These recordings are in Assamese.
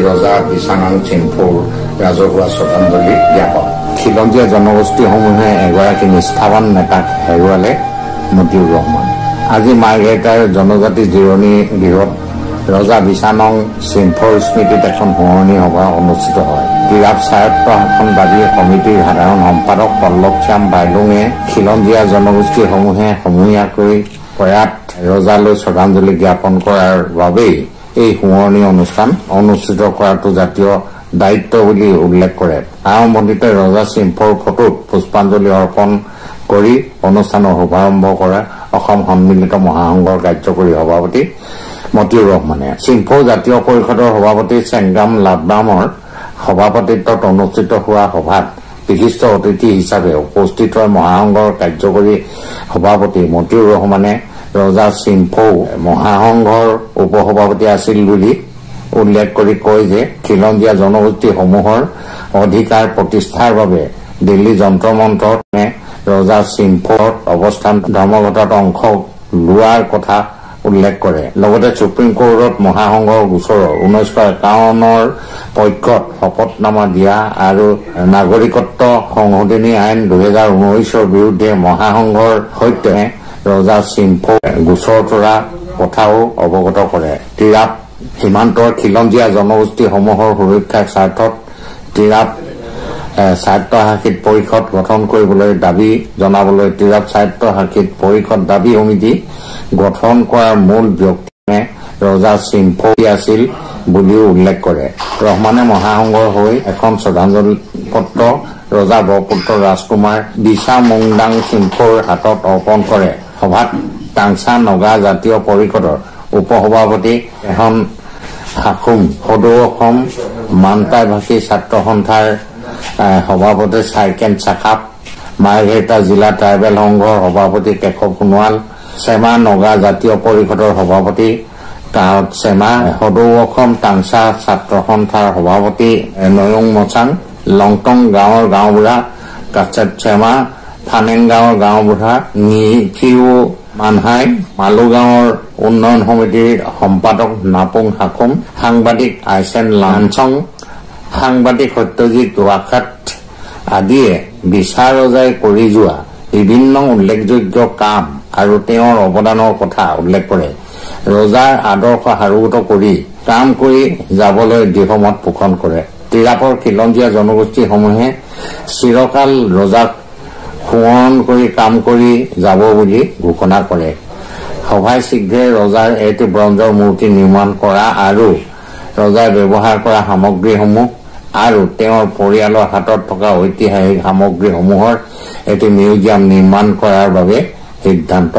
ৰজা বিছানাং চিনফৌৰ ৰাজহুৱা শ্ৰদ্ধাঞ্জলি জ্ঞাপন। খিলঞ্জীয়া জনগোষ্ঠীসমূহে এগৰাকী নিষ্ঠাৱান নেতাক হেৰুৱালে মতিউৰ ৰহমান। আজি মাৰ্ঘেৰিটাৰ জনজাতি জিৰণি গৃহত ৰজা বিছানং চিনফৌৰ স্মৃতিত এখন শুৱনি সভা অনুষ্ঠিত হয়। টিৰাপ স্বায়ত্ত শাসন দাবী সমিতিৰ সাধাৰণ সম্পাদক পল্লৱশ্যাম বাইলুঙে খিলঞ্জীয়া জনগোষ্ঠীসমূহে সমূহীয়াকৈ প্ৰয়াত ৰজালৈ শ্ৰদ্ধাঞ্জলি জ্ঞাপন কৰাৰ বাবেই এই শুৱনি অনুষ্ঠান অনুষ্ঠিত কৰাটো জাতীয় দায়িত্ব বুলি উল্লেখ কৰে। আৰম্ভণিতে ৰজা চিনফৌৰ ফটোত পুষ্পাঞ্জলি অৰ্পণ কৰি অনুষ্ঠানৰ শুভাৰম্ভ কৰে অসম সন্মিলিত মহাসংঘৰ কাৰ্যকৰী সভাপতি মতিউৰ ৰহমানে। চিনফৌ জাতীয় পৰিষদৰ সভাপতি চেংগাম লাডবামৰ সভাপতিত্বত অনুষ্ঠিত হোৱা সভাত বিশিষ্ট অতিথি হিচাপে উপস্থিত হয় মহাসংঘৰ কাৰ্যকৰী সভাপতি মতিউৰ ৰহমানে ৰজা চিনফৌ মহাসংঘৰ উপসভাপতি আছিল বুলি উল্লেখ কৰি কয় যে খিলঞ্জীয়া জনগোষ্ঠীসমূহৰ অধিকাৰ প্ৰতিষ্ঠাৰ বাবে দিল্লী যন্ত্ৰ মন্ত্ৰত ৰজা চিনফৌৰ অৱস্থান ধৰ্মঘটত অংশ লোৱাৰ কথা উল্লেখ কৰে। লগতে সুপ্ৰিম কোৰ্টত মহাসংঘৰ গোচৰৰ 1951 পক্ষত শপতনামা দিয়া আৰু নাগৰিকত্ব সংশোধনী আইন 2019 বিৰুদ্ধে মহাসংঘৰ সৈতে ৰজা চিনফৌ গোচৰ তৰা কথাও অৱগত কৰে। টিৰাপ সীমান্তৰ খিলঞ্জীয়া জনগোষ্ঠীসমূহৰ সুৰক্ষাৰ স্বাৰ্থত টিৰাপ স্বায়ত্তশাসিত পৰিষদ গঠন কৰিবলৈ দাবী জনাবলৈ টিৰাপ স্বায়ত্তশাসিত পৰিষদ দাবী সমিতি গঠন কৰাৰ মূল ব্যক্তি ৰজা চিনফৌ আছিল বুলিও উল্লেখ কৰে। ৰহমানে মহাসংঘৰ হৈ এখন শ্ৰদ্ধাঞ্জলি পত্ৰ ৰজা বৰপুত্ৰ ৰাজকুমাৰ বিছা মুংডাং চিনফৌৰ হাতত অৰ্পণ কৰে। সভাত টাংচা নগা জাতীয় পৰিষদৰ উপসভাপতি এখন হাকুম সদৌ অসম মানটাই ভাষী ছাত্ৰ সন্থাৰ সভাপতি চাইকেন চাকাপ মাৰ্ঘেৰিটা জিলা ট্ৰাইবেল সংঘৰ সভাপতি কেশৱ সোণোৱাল চেমা নগা জাতীয় পৰিষদৰ সভাপতি কাঁৱত চেমা সদৌ অসম টাংচা ছাত্ৰ সন্থাৰ সভাপতি নয়ুং মচাং লংটং গাঁৱৰ গাঁওবুঢ়া কাচাত চেমা ফানেং গাঁৱৰ গাঁওবুঢ়া নিফিউ মানহাই মালুগাঁৱৰ উন্নয়ন সমিতিৰ সম্পাদক নাপুং হাকুম সাংবাদিক আইচেন লানচং সাংবাদিক সত্যজিৎ ৱাখাট আদিয়ে বিছা ৰজাই কৰি যোৱা বিভিন্ন উল্লেখযোগ্য কাম আৰু তেওঁৰ অৱদানৰ কথা উল্লেখ কৰে। ৰজাৰ আদৰ্শ সাৰোগত কৰি কাম কৰি যাবলৈ দৃঢ়মত পোষণ কৰে। টিৰাপৰ খিলঞ্জীয়া জনগোষ্ঠীসমূহে চিৰকাল ৰজাক সোঁৱৰণ কৰি কাম কৰি যাব বুলি ঘোষণা কৰে। সভাই শীঘ্ৰে ৰজাৰ এটি ব্ৰঞ্জৰ মূৰ্তি নিৰ্মাণ কৰা আৰু ৰজাই ব্যৱহাৰ কৰা সামগ্ৰীসমূহ আৰু তেওঁৰ পৰিয়ালৰ হাতত থকা ঐতিহাসিক সামগ্ৰীসমূহৰ এটি মিউজিয়াম নিৰ্মাণ কৰাৰ বাবে সিদ্ধান্ত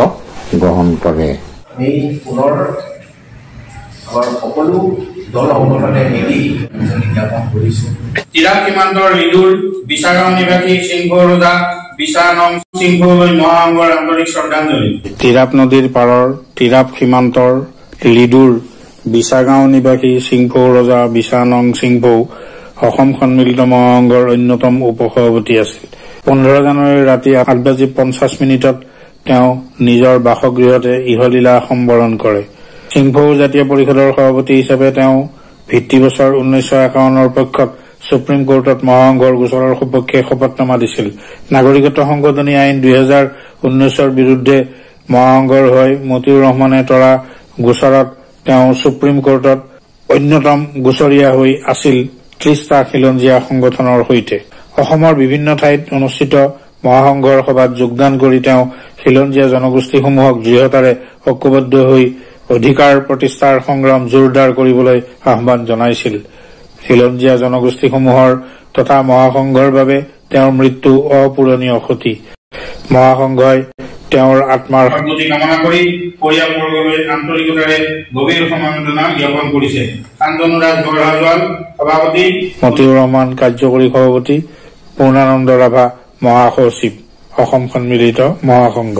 গ্ৰহণ কৰে। টিৰাপ সীমান্তৰ লিডুৰ বিছাগাঁও নিবাসী চিনফৌ ৰজা বিছানং চিনফৌলৈ মহাসংঘৰ আন্তৰিক শ্ৰদ্ধাঞ্জলি। টিৰাপ নদীৰ পাৰৰ টিৰাপ সীমান্তৰ লিডুৰ বিছাগাঁও নিবাসী চিনফৌ ৰজা বিছানং চিনফৌ অসম সন্মিলিত মহাসংঘৰ অন্যতম উপসভাপতি আছিল। 15 জানুৱাৰী ৰাতি 8:50 তেওঁ নিজৰ বাসগৃহতে ইহলীলা সম্বৰণ কৰে। চিনফৌ জাতীয় পৰিষদৰ সভাপতি হিচাপে তেওঁ ভিত্তিবছৰ 1951 পক্ষত সুপ্ৰিম কোৰ্টত মহাসংঘৰ গোচৰৰ সপক্ষে শপতনামা দিছিল। নাগৰিকত্ব সংশোধনী আইন 2019 বিৰুদ্ধে মহাসংঘৰ হৈ মতিউৰ ৰহমানে তৰা গোচৰত তেওঁ সুপ্ৰিম কোৰ্টত অন্যতম গোচৰীয়া হৈ আছিল 30টা খিলঞ্জীয়া সংগঠনৰ সৈতে। অসমৰ বিভিন্ন ঠাইত অনুষ্ঠিত মহাসংঘৰ সভাত যোগদান কৰি তেওঁ খিলঞ্জীয়া জনগোষ্ঠীসমূহক দৃঢ়তাৰে ঐক্যবদ্ধ হৈ অধিকাৰ প্ৰতিষ্ঠাৰ সংগ্ৰাম জোৰদাৰ কৰিবলৈ আহ্বান জনাইছিল। খিলঞ্জীয়া জনগোষ্ঠীসমূহৰ তথা মহাসংঘৰ বাবে তেওঁৰ মৃত্যু অপূৰণীয় ক্ষতি। মহাসংঘই তেওঁৰ আত্মাৰ শান্তি কামনা কৰি পৰিয়ালবৰ্গলৈ আন্তৰিকতাৰে গভীৰ সমবেদনা জ্ঞাপন কৰিছে। শান্তনুৰাজ বৰহাজোৱাল সভাপতি, মতিউৰ ৰহমান কাৰ্যকৰী সভাপতি, পূৰ্ণানন্দ ৰাভা মহাসচিব, অসম সন্মিলিত মহাসংঘ।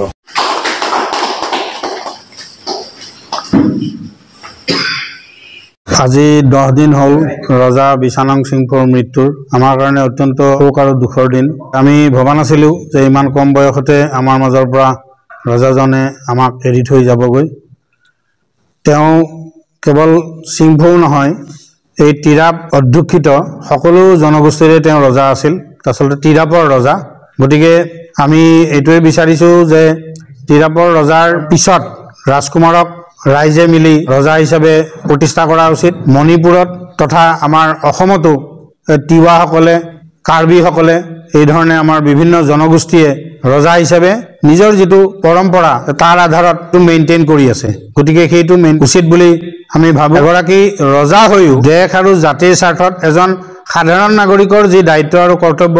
আজি 10 দিন হ'ল ৰজা বিছানং চিনফৌৰ মৃত্যুৰ। আমাৰ কাৰণে অত্যন্ত শোক আৰু দুখৰ দিন। আমি ভবা নাছিলোঁ যে ইমান কম বয়সতে আমাৰ মাজৰ পৰা ৰজাজনে আমাক এৰি থৈ যাবগৈ। তেওঁ কেৱল চিনফৌ নহয়, এই টিৰাপ অধ্যুষিত সকলো জনগোষ্ঠীৰে তেওঁ ৰজা আছিল আচলতে টিৰাপৰ ৰজা গতিকে আমি এইটোৱে বিচাৰিছো যে টিৰাপৰ ৰজাৰ পিছত ৰাজকুমাৰক ৰাইজে মিলি ৰজা হিচাপে প্ৰতিষ্ঠা কৰা উচিত মণিপুৰত তথা আমাৰ অসমতো তিৱাসকলে কাৰ্বিসকলে এই ধৰণে আমাৰ বিভিন্ন জনগোষ্ঠীয়ে ৰজা হিচাপে নিজৰ যেটো পৰম্পৰা তাৰ আধাৰত মেইনটেইন কৰি আছে গতিকে সেইটো উচিত বুলি আমি ভাবো এগৰাকী ৰজা হৈও দেশ আৰু জাতিৰ স্বাৰ্থত এজন সাধাৰণ নাগৰিকৰ যি দায়িত্ব আৰু কৰ্তব্য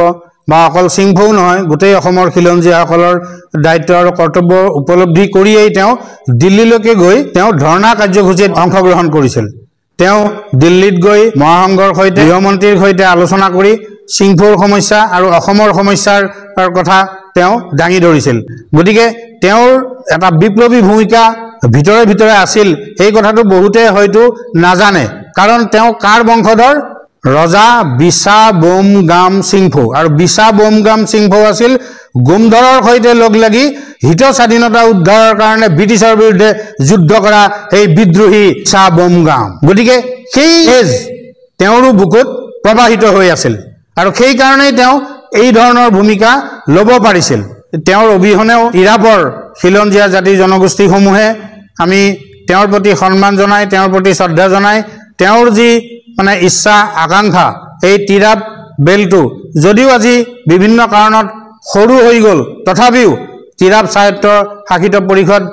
বা অকল সিংভৌ নহয় গোটেই অসমৰ খিলঞ্জীয়াসকলৰ দায়িত্ব আৰু কৰ্তব্য উপলব্ধি কৰিয়েই তেওঁ দিল্লীলৈকে গৈ তেওঁ ধৰ্ণা কাৰ্যসূচীত অংশগ্ৰহণ কৰিছিল তেওঁ দিল্লীত গৈ মহাসংঘৰ সৈতে গৃহমন্ত্ৰীৰ সৈতে আলোচনা কৰি সিংভৌৰ সমস্যা আৰু অসমৰ সমস্যাৰ কথা তেওঁ দাঙি ধৰিছিল গতিকে তেওঁৰ এটা বিপ্লৱী ভূমিকা ভিতৰে ভিতৰে আছিল এই কথাটো বহুতে হয়তো নাজানে কাৰণ তেওঁ কাৰ বংশধৰ ৰজা বিশা বোমগাম সিংভৌ আৰু বিশা বোমগাম সিংভৌ আছিল গোমধৰৰ সৈতে লগ লাগি হিত স্বাধীনতা উদ্ধাৰৰ কাৰণে ব্ৰিটিছৰ বিৰুদ্ধে যুদ্ধ কৰা এই বিদ্ৰোহী বিশা বোমগাম গতিকে সেই এজ তেওঁৰো বুকুত প্ৰবাহিত হৈ আছিল আৰু সেই কাৰণেই তেওঁ এই ধৰণৰ ভূমিকা ল'ব পাৰিছিল তেওঁৰ অবিহনেও টিৰাপৰ খিলঞ্জীয়া জাতি জনগোষ্ঠীসমূহে আমি তেওঁৰ প্ৰতি সন্মান জনাই তেওঁৰ প্ৰতি শ্ৰদ্ধা জনাই তেওঁৰ যি মানে ইচ্ছা আকাংক্ষা এই টিৰাপ বেলটো যদিও আজি বিভিন্ন কাৰণত সৰু হৈ গ'ল তথাপিও টিৰাপ সাহিত্য শাসিত পৰিষদ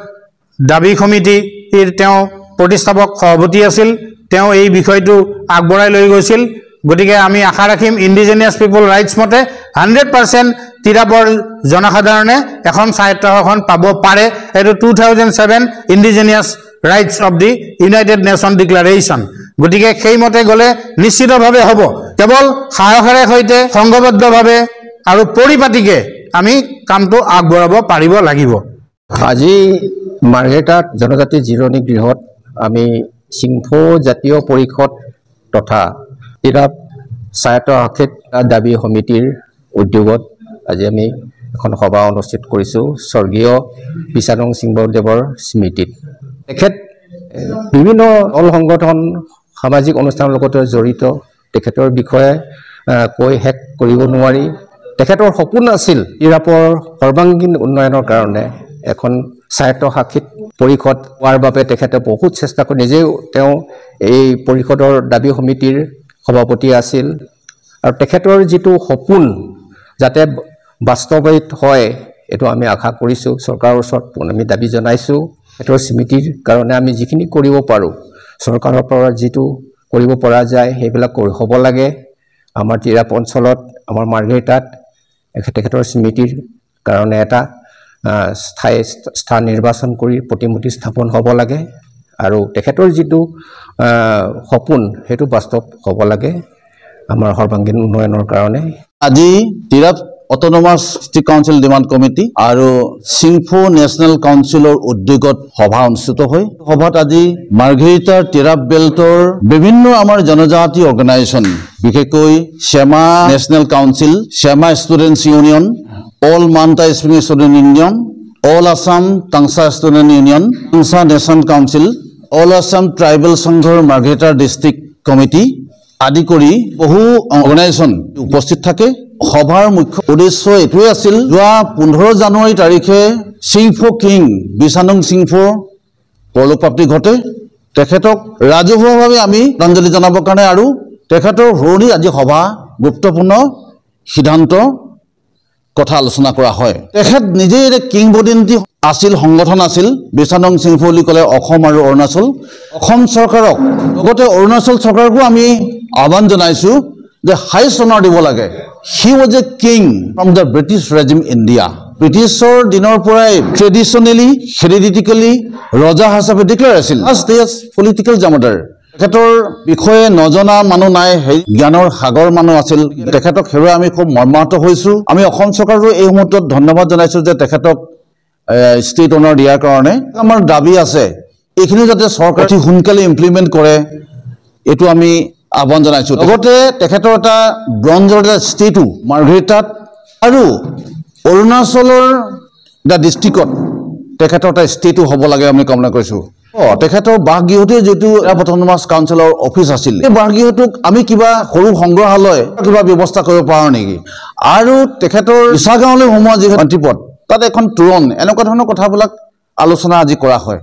দাবী সমিতিৰ তেওঁ প্ৰতিষ্ঠাপক সভাপতি আছিল তেওঁ এই বিষয়টো আগবঢ়াই লৈ গৈছিল গতিকে আমি আশা ৰাখিম ইন্ডিজিনিয়াছ পিপল ৰাইটছ মতে 100% টিৰাপৰ জনসাধাৰণে এখন সাহিত্য শাসন পাব পাৰে এটো 2007 indigenous rights of the United Nation declaration গতিকে সেই মতে গলে নিশ্চিতভাৱে হ'ব কেৱল সাহসেৰে সৈতে সংঘবদ্ধভাৱে আৰু পৰিপাটিকে আমি কামটো আগবঢ়াব পাৰিব লাগিব আজি মাৰ্ঘেটাত জনজাতি জিৰণি গৃহত আমি সিংভৌ জাতীয় পৰিষদ তথা টিৰাপ স্বায়ত্ত শাসিত দাবী সমিতিৰ উদ্যোগত আজি আমি এখন সভা অনুষ্ঠিত কৰিছো স্বৰ্গীয় বিশানং সিংহদেৱৰ স্মৃতিত তেখেত বিভিন্ন দল সংগঠন সামাজিক অনুষ্ঠানৰ লগতে জড়িত তেখেতৰ বিষয়ে কৈ শেষ কৰিব নোৱাৰি তেখেতৰ সপোন আছিল টিৰাপৰ সৰ্বাংগীন উন্নয়নৰ কাৰণে এখন স্বায়ত্ত শাসিত পৰিষদ হোৱাৰ বাবে তেখেতে বহুত চেষ্টা কৰি নিজেও তেওঁ এই পৰিষদৰ দাবী সমিতিৰ সভাপতি আছিল আৰু তেখেতৰ যেটো সপোন যাতে বাস্তৱায়িত হয় এটো আমি আশা কৰিছো চৰকাৰৰ ওচৰত আমি দাবী জনাইছো এটোৰ স্মৃতিৰ কাৰণে আমি যিখিনি কৰিব পাৰো চৰকাৰৰ পৰা যেটো কৰিব পৰা যায় হেবিলাক হ'ব লাগে আমাৰ টিৰাপ অঞ্চলত আমাৰ মাৰ্ঘেটাত তেখেতৰ স্মৃতিৰ কাৰণে এটা স্থায়ী স্থান নিৰ্বাচন কৰি প্ৰতিমূৰ্তি স্থাপন হ'ব লাগে আৰু তেখেতৰ যেটো সপোন হেতু বাস্তৱ হ'ব লাগে আমাৰ সৰ্বাংগীন উন্নয়নৰ কাৰণে আজি টিৰাপ অটোনমাস সিটি কাউন্সিল ডিমান্ড কমিটি আৰু সিংভৌ ন্যাশনাল কাউন্সিলৰ উদ্যোগত সভা অনুষ্ঠিত হয় সভাত আজি মাৰ্ঘেৰিটাৰ টিৰাপ বেল্টৰ বিভিন্ন আমাৰ জনজাতি অৰ্গানাইজেশ্যন বিশেষকৈ Shyam national council Shyam students union all মান্তা স্প্ৰিং student union all Assam Tangsa student union Tangsa nation council all Assam tribal সংঘৰ মাৰ্ঘেৰিটাৰ ডিষ্ট্ৰিক্ট কমিটি আদি কৰি বহু অৰ্গানাইজেশ্যন উপস্থিত থাকে সভাৰ মুখ্য উদ্দেশ্য এটোই আছিল যোৱা 15 জানুৱাৰী তাৰিখে সিংভৌ কিং বিশানং সিংভৌ পৰলোকপ্ৰাপ্তি ঘটে তেখেতক ৰাজহুৱাভাৱে আমি শ্ৰদ্ধাঞ্জলি জনাবৰ কাৰণে আৰু তেখেতৰ হৰণি আজি সভা গুৰুত্বপূৰ্ণ সিদ্ধান্ত কথা আলোচনা কৰা হয় তেখেত নিজে এক কিংবদন্তি আছিল সংগঠন আছিল বিশানং সিংভৌ বুলি ক'লে অসম আৰু অৰুণাচল অসম চৰকাৰক লগতে অৰুণাচল চৰকাৰকো আমি আহ্বান জনাইছো যে হাইষ্ট অনাৰ দিব লাগে he was a king from the British regime India Britishৰ দিনৰ পৰাই ট্ৰেডিশনালি হেৰিডিটিক্যালি ৰজা হিচাপে ডিক্লেয়াৰ আছিল as they as political jamader তেখেতৰ বিষয়ে নজনা মানুহ নাই জ্ঞানৰ সাগৰ মানুহ আছিল তেখেতক হেৰুৱাই আমি খুব মৰ্মাহত হৈছো আমি অসম চৰকাৰক এই মুহূৰ্তত ধন্যবাদ জনাইছো যে তেখেতক ষ্টেট অনাৰ দিয়াৰ কাৰণে আমাৰ দাবী আছে এইখিনি যাতে চৰকাৰে সোনকালে ইমপ্লিমেন্ট কৰে এটো আমি আহ্বান জনাইছো লগতে তেখেতৰ এটা ব্ৰঞ্জৰ ষ্টেটু মাৰ্ঘেৰিটাত আৰু অৰুণাচলৰ দা ডিস্ট্ৰিক্টত তেখেতৰ এটা ষ্টেটো হ'ব লাগে আমি কামনা কৰিছোঁ তেখেতৰ বাসগৃহতে যিটো অট'নমাছ কাউন্সিলৰ অফিচ আছিল এই বাসগৃহটোক আমি কিবা সৰু সংগ্ৰহালয় কিবা ব্যৱস্থা কৰিব পাৰোঁ নেকি আৰু তেখেতৰ ইছাগাঁৱলৈ সোমোৱা যিহেতু মন্ত্ৰীপদ তাত এখন তোৰণ এনেকুৱা ধৰণৰ কথাবিলাক আলোচনা আজি কৰা হয়